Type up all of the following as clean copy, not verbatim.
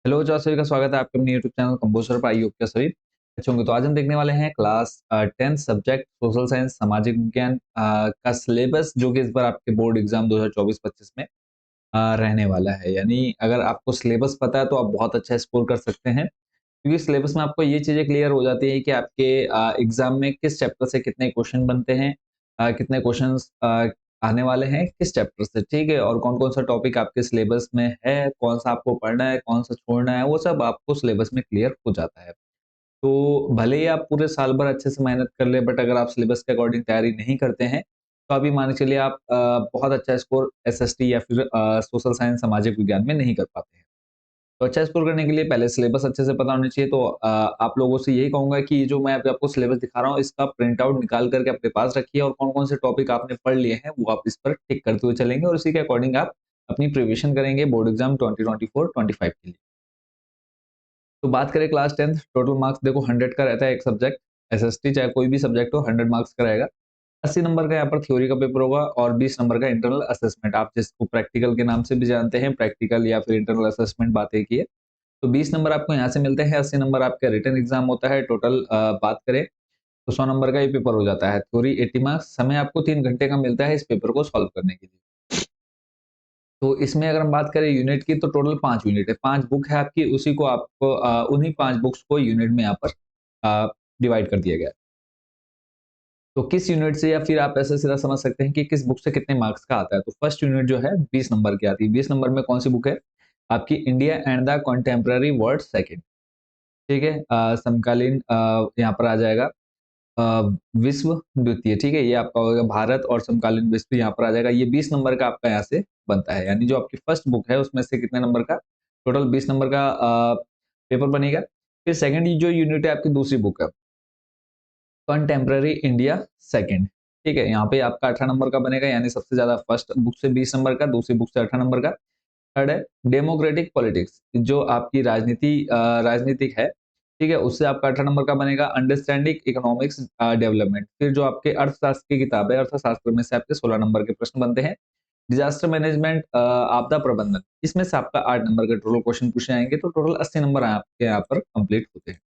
Hello जो सभी का स्वागत है आपके अपने यूट्यूब चैनल कंपोजर पर। आई के सभी अच्छे होंगे। तो आज हम देखने वाले हैं class 10th subject social science सामाजिक विज्ञान का सिलेबस, जो कि इस बार आपके बोर्ड एग्जाम 2024-25 में रहने वाला है। यानी अगर आपको सिलेबस पता है तो आप बहुत अच्छा स्कोर कर सकते हैं, क्योंकि सिलेबस में आपको ये चीजें क्लियर हो जाती है कि आपके एग्जाम में किस चैप्टर से कितने क्वेश्चन बनते हैं, कितने क्वेश्चंस आने वाले हैं किस चैप्टर से, ठीक है, और कौन कौन सा टॉपिक आपके सिलेबस में है, कौन सा आपको पढ़ना है कौन सा छोड़ना है, वो सब आपको सिलेबस में क्लियर हो जाता है। तो भले ही आप पूरे साल भर अच्छे से मेहनत कर ले, बट अगर आप सिलेबस के अकॉर्डिंग तैयारी नहीं करते हैं तो अभी मान के चलिए आप बहुत अच्छा स्कोर एसएसटी या फिर सोशल साइंस सामाजिक विज्ञान में नहीं कर पाते हैं। तो अच्छा स्कोर करने के लिए पहले सिलेबस अच्छे से पता होना चाहिए। तो आप लोगों से यही कहूंगा कि जो मैं अभी आपको सिलेबस दिखा रहा हूँ इसका प्रिंट आउट निकाल करके अपने पास रखिए, और कौन कौन से टॉपिक आपने पढ़ लिए हैं वो आप इस पर टिक करते हुए चलेंगे, और इसी के अकॉर्डिंग आप अपनी प्रिपरेशन करेंगे बोर्ड एग्जाम 2024-25 के लिए। तो बात करें क्लास 10th, टोटल मार्क्स देखो 100 का रहता है एक सब्जेक्ट। एसएसटी चाहे कोई भी सब्जेक्ट हो 100 मार्क्स का रहेगा। 80 नंबर का यहाँ पर थ्योरी का पेपर होगा और 20 नंबर का इंटरनल असेसमेंट, आप जिसको प्रैक्टिकल के नाम से भी जानते हैं, प्रैक्टिकल या फिर इंटरनल असेसमेंट बात एक ही है। तो 20 नंबर आपको यहाँ से मिलते हैं, 80 नंबर आपका रिटन एग्जाम होता है। टोटल बात करें तो 100 नंबर का ये पेपर हो जाता है। थ्योरी 80 मार्क्स, समय आपको 3 घंटे का मिलता है इस पेपर को सॉल्व करने के लिए। तो इसमें अगर हम बात करें यूनिट की, तो टोटल 5 यूनिट है, 5 बुक है आपकी, उसी को आपको उन्हीं 5 बुक्स को यूनिट में यहाँ पर डिवाइड कर दिया गया है। तो किस यूनिट से, या फिर आप ऐसे सीधा समझ सकते हैं कि किस बुक से कितने मार्क्स का आता है। तो फर्स्ट यूनिट जो है 20 नंबर की आती है। 20 नंबर में कौन सी बुक है आपकी? India and the contemporary world second, ठीक है। समकालीन यहाँ पर आ जाएगा विश्व द्वितीय, ठीक है, ये आपका होगा भारत और समकालीन विश्व, यहाँ पर आ जाएगा। ये 20 नंबर का आपका यहाँ से बनता है, यानी जो आपकी फर्स्ट बुक है उसमें से कितने नंबर का? टोटल 20 नंबर का पेपर बनेगा। फिर सेकंड जो यूनिट है आपकी दूसरी बुक है कंटेम्प्ररी इंडिया सेकंड, ठीक है, यहाँ पे आपका 18 नंबर का बनेगा, यानी सबसे ज्यादा फर्स्ट बुक से 20 नंबर का, दूसरी बुक से 18 नंबर का। थर्ड है डेमोक्रेटिक पॉलिटिक्स, जो आपकी राजनीतिक है, ठीक है, उससे आपका 18 नंबर का बनेगा। अंडरस्टैंडिंग इकोनॉमिक्स डेवलपमेंट, फिर जो आपके अर्थशास्त्र की किताब है, अर्थशास्त्र में से आपके 16 नंबर के प्रश्न बनते हैं। डिजास्टर मैनेजमेंट आपदा प्रबंधन, इसमें से आपका 8 नंबर के टोटल क्वेश्चन पूछे जाएंगे। तो टोटल 80 नंबर आपके यहाँ पर कंप्लीट होते हैं।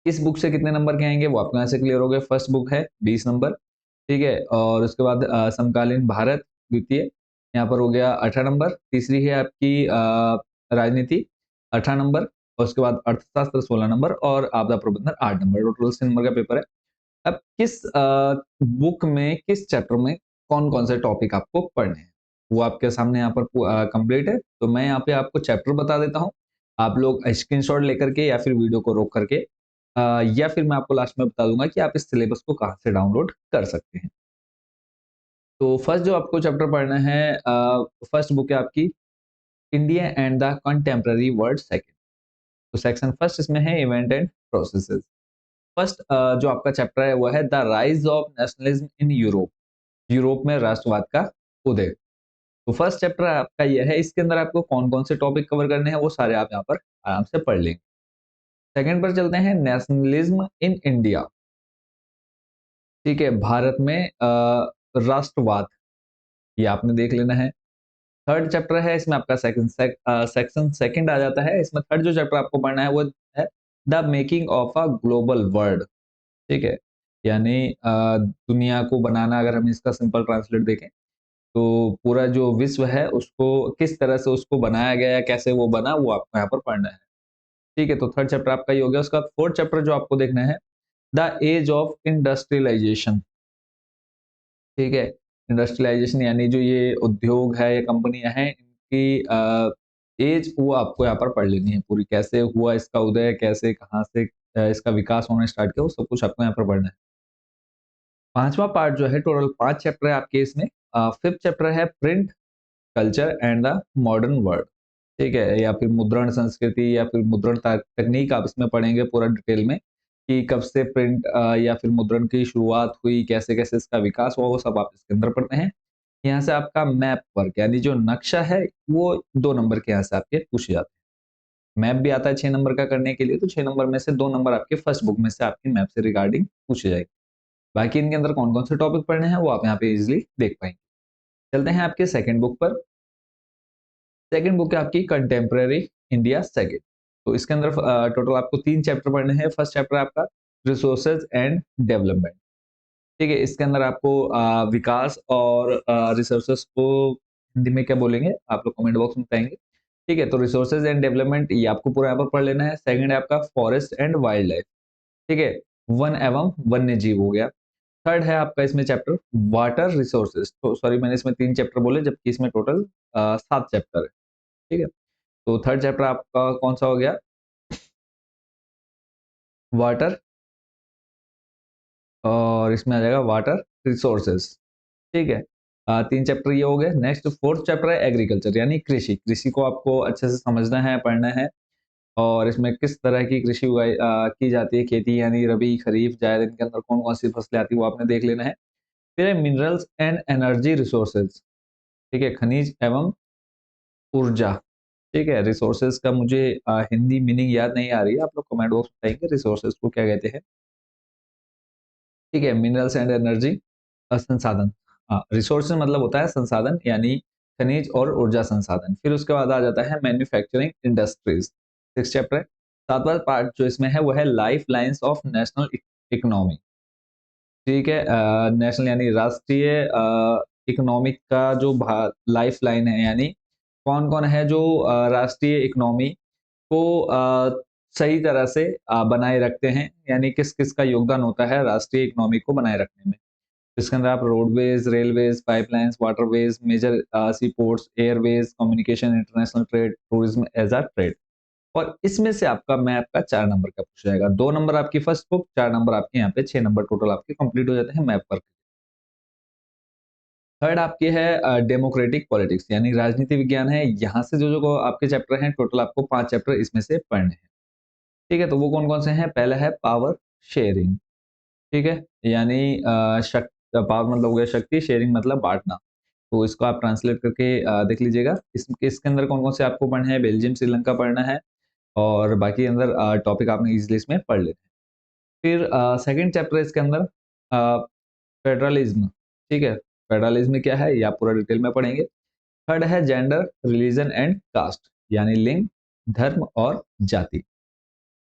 इस बुक से कितने नंबर के आएंगे वो आपको यहाँ से क्लियर हो गए। फर्स्ट बुक है 20 नंबर, ठीक है, और उसके बाद समकालीन भारत द्वितीय, यहाँ पर हो गया 18 नंबर। तीसरी है आपकी राजनीति 18 नंबर, और उसके बाद अर्थशास्त्र 16 नंबर, और आपदा प्रबंधन 8 नंबर। टोटल 80 नंबर का पेपर है। अब किस बुक में किस चैप्टर में कौन कौन से टॉपिक आपको पढ़ने हैं वो आपके सामने यहाँ पर कंप्लीट है। तो मैं यहाँ पे आपको चैप्टर बता देता हूँ, आप लोग स्क्रीनशॉट लेकर के या फिर वीडियो को रोक करके या फिर मैं आपको लास्ट में बता दूंगा कि आप इस सिलेबस को कहाँ से डाउनलोड कर सकते हैं। तो फर्स्ट जो आपको चैप्टर पढ़ना है, फर्स्ट बुक है आपकी India and the contemporary world second. तो सेक्शन फर्स्ट इसमें है इवेंट एंड प्रोसेसेस। फर्स्ट जो आपका चैप्टर है वो है the rise of nationalism in Europe, Europe में राष्ट्रवाद का उदय। तो फर्स्ट चैप्टर आपका ये है, इसके अंदर आपको कौन कौन से टॉपिक कवर करने हैं वो सारे आप यहाँ पर आराम से पढ़ लेंगे। सेकंड पर चलते हैं नेशनलिज्म इन इंडिया, ठीक है, भारत में राष्ट्रवाद, ये आपने देख लेना है। थर्ड चैप्टर है, इसमें आपका सेक्शन सेकंड आ जाता है। इसमें थर्ड जो चैप्टर आपको पढ़ना है वो है the making of a global world, ठीक है, यानी दुनिया को बनाना। अगर हम इसका सिंपल ट्रांसलेट देखें तो पूरा जो विश्व है उसको किस तरह से उसको बनाया गया है, कैसे वो बना, वो आपको यहाँ पर पढ़ना है, ठीक है। तो थर्ड चैप्टर आपका ये हो गया। उसका फोर्थ चैप्टर जो आपको देखना है द एज ऑफ इंडस्ट्रियलाइजेशन, ठीक है। इंडस्ट्रियलाइजेशन यानी जो ये उद्योग है, ये कंपनियां हैं, इनकी एज वो आपको यहाँ पर पढ़ लेनी है पूरी, कैसे हुआ इसका उदय, कैसे कहाँ से इसका विकास होना स्टार्ट किया, वो सब कुछ आपको यहाँ पर पढ़ना है। पांचवा पार्ट जो है, टोटल 5 चैप्टर है आपके इसमें। फिफ्थ चैप्टर है print culture and the modern world, ठीक है, या फिर मुद्रण संस्कृति या फिर मुद्रण तकनीक आप इसमें पढ़ेंगे पूरा डिटेल में, कि कब से प्रिंट या फिर मुद्रण की शुरुआत हुई, कैसे कैसे इसका विकास हुआ, वो सब आप इसके अंदर पढ़ते हैं। यहाँ से आपका मैप वर्क यानी जो नक्शा है वो 2 नंबर के यहाँ से आपके पूछे जाते हैं। मैप भी आता है 6 नंबर का करने के लिए, तो 6 नंबर में से 2 नंबर आपके फर्स्ट बुक में से आपकी मैप से रिगार्डिंग पूछे जाएंगे। बाकी इनके अंदर कौन कौन से टॉपिक पढ़ने हैं वो आप यहाँ पे इजिली देख पाएंगे। चलते हैं आपके सेकंड बुक पर। सेकंड बुक है आपकी कंटेम्प्रेरी इंडिया सेकेंड। तो इसके अंदर टोटल आपको 3 चैप्टर पढ़ने हैं। फर्स्ट चैप्टर आपका रिसोर्सेज एंड डेवलपमेंट, ठीक है। इसके अंदर आपको विकास और रिसोर्सेज को हिंदी में क्या बोलेंगे आप लोग कमेंट बॉक्स में बताएंगे, ठीक है। तो रिसोर्सेज एंड डेवलपमेंट ये आपको पूरा यहाँ पर पढ़ लेना है। सेकंड है आपका फॉरेस्ट एंड वाइल्ड लाइफ, ठीक है, वन एवं वन्य जीव हो गया। थर्ड है आपका इसमें चैप्टर वाटर रिसोर्सेज, तो सॉरी मैंने इसमें 3 चैप्टर बोले जबकि इसमें टोटल 7 चैप्टर है, ठीक है। तो थर्ड चैप्टर आपका कौन सा हो गया, वाटर, और इसमें आ जाएगा वाटर रिसोर्सेज, ठीक है। 3 चैप्टर ये हो गए। नेक्स्ट फोर्थ चैप्टर है एग्रीकल्चर यानी कृषि। कृषि को आपको अच्छे से समझना है, पढ़ना है, और इसमें किस तरह की कृषि की जाती है, खेती यानी रबी खरीफ जायद, इनके अंदर कौन कौन सी फसलें आती है वो आपने देख लेना है। फिर है मिनरल्स एंड एनर्जी रिसोर्सेज, ठीक है, खनिज एवं ऊर्जा, ठीक है। रिसोर्सेज का मुझे हिंदी मीनिंग याद नहीं आ रही है, आप लोग कमेंट बॉक्स में बताएंगे रिसोर्सेज को क्या कहते हैं, ठीक है। मिनरल्स एंड एनर्जी संसाधन, हाँ, रिसोर्सेज मतलब होता है संसाधन यानी खनिज और ऊर्जा संसाधन। फिर उसके बाद आ जाता है मैन्युफैक्चरिंग इंडस्ट्रीज, सिक्स चैप्टर है। सातवां पार्ट जो इसमें है वो है life lines of national economy, ठीक है। नेशनल यानी राष्ट्रीय इकोनॉमिक का जो लाइफ लाइन है, यानी कौन कौन है जो राष्ट्रीय इकोनॉमी को सही तरह से बनाए रखते हैं, यानी किस किस का योगदान होता है राष्ट्रीय इकोनॉमी को बनाए रखने में। इसके अंदर आप roadways, railways, pipelines, waterways, major sea ports, airways, communication, international trade, tourism as a trade. और इसमें से आपका मैप का 4 नंबर का पूछा जाएगा। 2 नंबर आपकी फर्स्ट बुक, 4 नंबर आपके यहाँ पे, 6 नंबर टोटल आपके कंप्लीट हो जाते हैं मैप पर। थर्ड आपकी है डेमोक्रेटिक पॉलिटिक्स यानी राजनीति विज्ञान है। यहाँ से जो जो आपके चैप्टर हैं टोटल आपको 5 चैप्टर इसमें से पढ़ने हैं, ठीक है। तो वो कौन कौन से हैं, पहला है पावर शेयरिंग, ठीक है, यानी पावर मतलब हो गया शक्ति, शेयरिंग मतलब बांटना। तो इसको आप ट्रांसलेट करके देख लीजिएगा। इसके अंदर कौन कौन से आपको पढ़ना है, बेल्जियम श्रीलंका पढ़ना है, और बाकी अंदर टॉपिक आपने इजिली इसमें पढ़ लेना है। फिर सेकंड चैप्टर इसके अंदर फेडरलिज्म, ठीक है। फेडरलिज्म क्या है ये आप पूरा डिटेल में पढ़ेंगे। थर्ड है जेंडर, रिलीजन एंड कास्ट यानी लिंग, धर्म और जाति।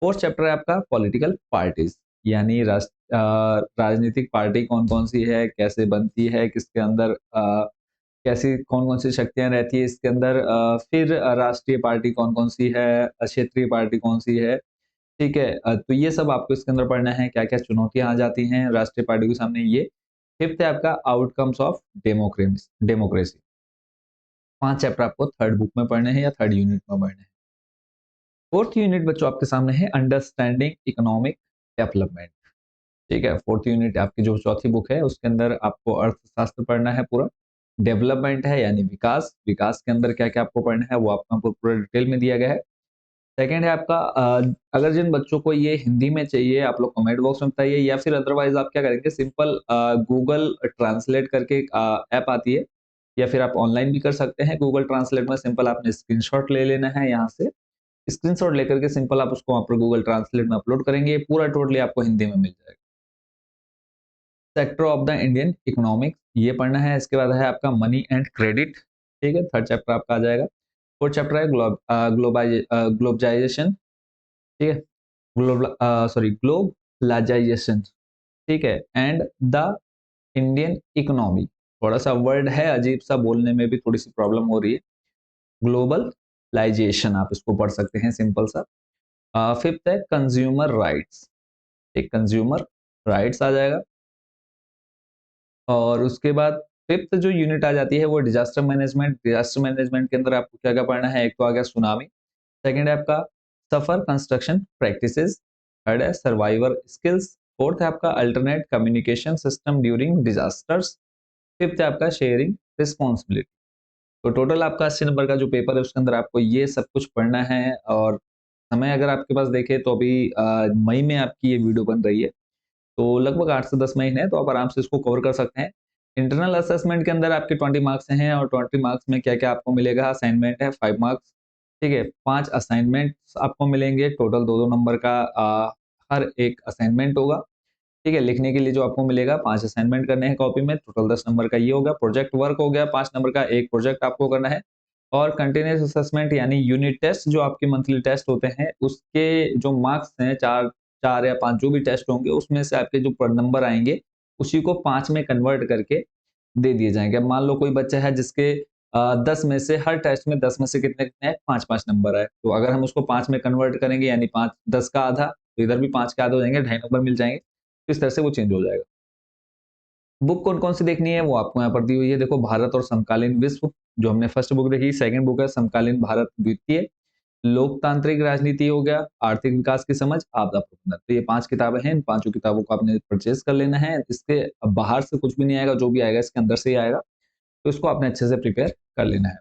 फोर्थ चैप्टर है आपका पॉलिटिकल पार्टीज यानी राजनीतिक पार्टी कौन कौन सी है, कैसे बनती है, किसके अंदर कैसी कौन कौन सी शक्तियां रहती है इसके अंदर। फिर राष्ट्रीय पार्टी कौन कौन सी है, क्षेत्रीय पार्टी कौन सी है, ठीक है। तो ये सब आपको इसके अंदर पढ़ना है, क्या क्या चुनौतियां आ जाती हैं राष्ट्रीय पार्टी के सामने ये। फिफ्थ है आपका आउटकम्स ऑफ डेमोक्रेसी। 5 चैप्टर आपको थर्ड बुक में पढ़ने हैं या थर्ड यूनिट में पढ़ने हैं। फोर्थ यूनिट बच्चों आपके सामने है अंडरस्टैंडिंग इकोनॉमिक डेवलपमेंट, ठीक है। फोर्थ यूनिट आपकी जो चौथी बुक है उसके अंदर आपको अर्थशास्त्र पढ़ना है पूरा। डेवलपमेंट है यानी विकास, विकास के अंदर क्या क्या आपको पढ़ना है वो आपको पूरा डिटेल में दिया गया है। सेकंड है आपका अगर जिन बच्चों को ये हिंदी में चाहिए आप लोग कमेंट बॉक्स में बताइए, या फिर अदरवाइज आप क्या करेंगे, सिंपल गूगल ट्रांसलेट करके ऐप आती है, या फिर आप ऑनलाइन भी कर सकते हैं। गूगल ट्रांसलेट में सिंपल आपने स्क्रीनशॉट ले लेना है, यहाँ से स्क्रीनशॉट लेकर के सिंपल आप उसको वहाँ पर गूगल ट्रांसलेट में अपलोड करेंगे, पूरा टोटली आपको हिंदी में मिल जाएगा। Sector of the Indian economics ये पढ़ना है। इसके बाद है आपका मनी एंड क्रेडिट, ठीक है, थर्ड चैप्टर आपका आ जाएगा। फोर्थ चैप्टर है ग्लोबलाइजेशन, ठीक है, ग्लोबलाइजेशन, ठीक है, एंड द इंडियन इकोनॉमी। थोड़ा सा वर्ड है अजीब सा, बोलने में भी थोड़ी सी प्रॉब्लम हो रही है। ग्लोबलाइजेशन आप इसको पढ़ सकते हैं सिंपल सा। फिफ्थ है कंज्यूमर राइट्स, ठीक, कंज्यूमर राइट्स आ जाएगा। और उसके बाद फिफ्थ जो यूनिट आ जाती है वो डिजास्टर मैनेजमेंट। डिजास्टर मैनेजमेंट के अंदर आपको क्या क्या पढ़ना है, एक तो आ गया सुनामी, सेकंड है आपका सफर कंस्ट्रक्शन प्रैक्टिसेस, थर्ड है सर्वाइवर स्किल्स, फोर्थ है आपका alternate communication system during disasters, fifth है आपका शेयरिंग रिस्पॉन्सिबिलिटी। तो टोटल आपका 80 नंबर का जो पेपर है उसके अंदर आपको ये सब कुछ पढ़ना है। और समय अगर आपके पास देखे तो अभी मई में आपकी ये वीडियो बन रही है, तो लगभग 8 से 10 महीने हैं, तो आप आराम से इसको कवर कर सकते हैं। इंटरनल असेसमेंट के अंदर आपके 20 मार्क्स हैं, और 20 मार्क्स में क्या-क्या आपको मिलेगा, असाइनमेंट है 5 मार्क्स, ठीक है, 5 असाइनमेंट्स आपको मिलेंगे, टोटल 2-2 नंबर का हर एक असाइनमेंट होगा, ठीक है। लिखने के लिए जो आपको मिलेगा 5 असाइनमेंट करने हैं कॉपी में, टोटल 10 नंबर का ये होगा। प्रोजेक्ट वर्क हो गया 5 नंबर का, एक प्रोजेक्ट आपको करना है। और कंटिन्यूअस असेसमेंट यानी यूनिट टेस्ट जो आपके मंथली टेस्ट होते हैं, उसके जो मार्क्स हैं 4 4 या 5 जो भी टेस्ट होंगे, उसमें से आपके जो पर नंबर आएँगे, उसी को 5 में कन्वर्ट करके दे दिए जाएँगे। अब मान लो कोई बच्चा है जिसके 10 में से हर टेस्ट में 10 में से कितने-कितने आए? 5-5 नंबर आए। तो अगर हम उसको 5 में कन्वर्ट करेंगे यानी 5 10 का आधा, तो इधर भी 5 के आधे हो जाएँगे, ढाई नंबर मिल जाएँगे। तो इस तरह से वो चेंज हो जाएगा। बुक कौन-कौन सी देखनी है वो आपको यहाँ पर दी हुई है। देखो भारत और समकालीन विश्व जो हमने फर्स्ट बुक देखी, सेकंड बुक है समकालीन भारत द्वितीय, लोकतांत्रिक राजनीति हो गया, आर्थिक विकास की समझ, आपदा प्रबंधन। तो ये 5 किताबें हैं, इन पाँचों किताबों को आपने परचेज़ कर लेना है। इसके बाहर से कुछ भी नहीं आएगा, जो भी आएगा इसके अंदर से ही आएगा। तो इसको आपने अच्छे से प्रिपेयर कर लेना है।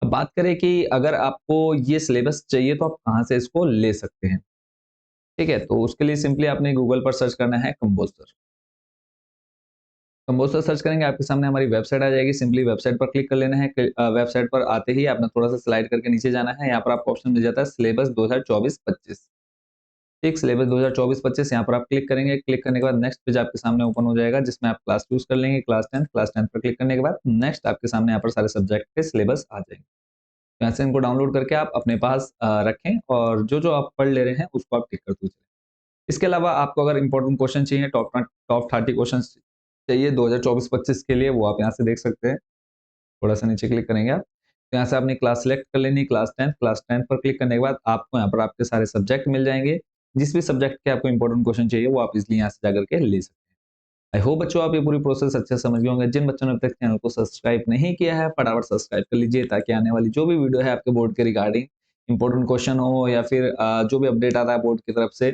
अब बात करें कि अगर आपको ये सिलेबस चाहिए तो आप कहाँ से इसको ले सकते हैं, ठीक है? तो उसके लिए सिंपली आपने गूगल पर सर्च करना है कंपोज़र। कंपोज़र सर्च करेंगे आपके सामने हमारी वेबसाइट आ जाएगी, सिंपली वेबसाइट पर क्लिक कर लेना है। वेबसाइट पर आते ही आपने थोड़ा-सा स्लाइड करके नीचे जाना है, यहाँ पर आपको ऑप्शन मिल जाता है सिलेबस 2024-25। ठीक, सिलेबस 2024-25 यहाँ पर आप क्लिक करेंगे, क्लिक करने के बाद नेक्स्ट पेज आपके सामने ओपन हो जाएगा जिसमें आप क्लास चूज़ कर लेंगे, क्लास 10 पर क्लिक करने के बाद नेक्स्ट आपके सामने यहाँ पर सारे सब्जेक्ट के सिलेबस आ जाएँगे। यहाँ से इनको डाउनलोड करके आप अपने पास रखें और जो-जो आप पढ़ ले रहे हैं उसको आप टिक करते चलें। इसके अलावा आपको अगर इम्पोर्टेंट क्वेश्चन चाहिए टॉप 30 क्वेश्चंस चाहिए 2024-25 के लिए वो आप यहाँ से देख सकते हैं। थोड़ा-सा नीचे क्लिक करेंगे आप, तो यहाँ से आपने क्लास सेलेक्ट कर लेनी है क्लास 10 पर क्लिक करने के बाद आपको यहाँ पर आपके सारे सब्जेक्ट मिल जाएँगे। जिस भी सब्जेक्ट के आपको इम्पोर्टेंट क्वेश्चन चाहिए वो आप इज़िली यहाँ से जाकर के ले सकते हैं। आई होप बच्चों आप ये पूरी प्रोसेस अच्छे से समझ गए होंगे। जिन बच्चों ने अभी तक चैनल को सब्सक्राइब नहीं किया है, फटाफट सब्सक्राइब कर लीजिए ताकि आने वाली जो भी वीडियो है आपके बोर्ड के रिगार्डिंग इम्पोर्टेंट क्वेश्चन हो या फिर जो भी अपडेट आता है बोर्ड की तरफ से,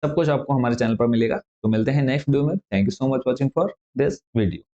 सब कुछ आपको हमारे चैनल पर मिलेगा। तो मिलते हैं नेक्स्ट वीडियो में। Thank you so much watching for this video.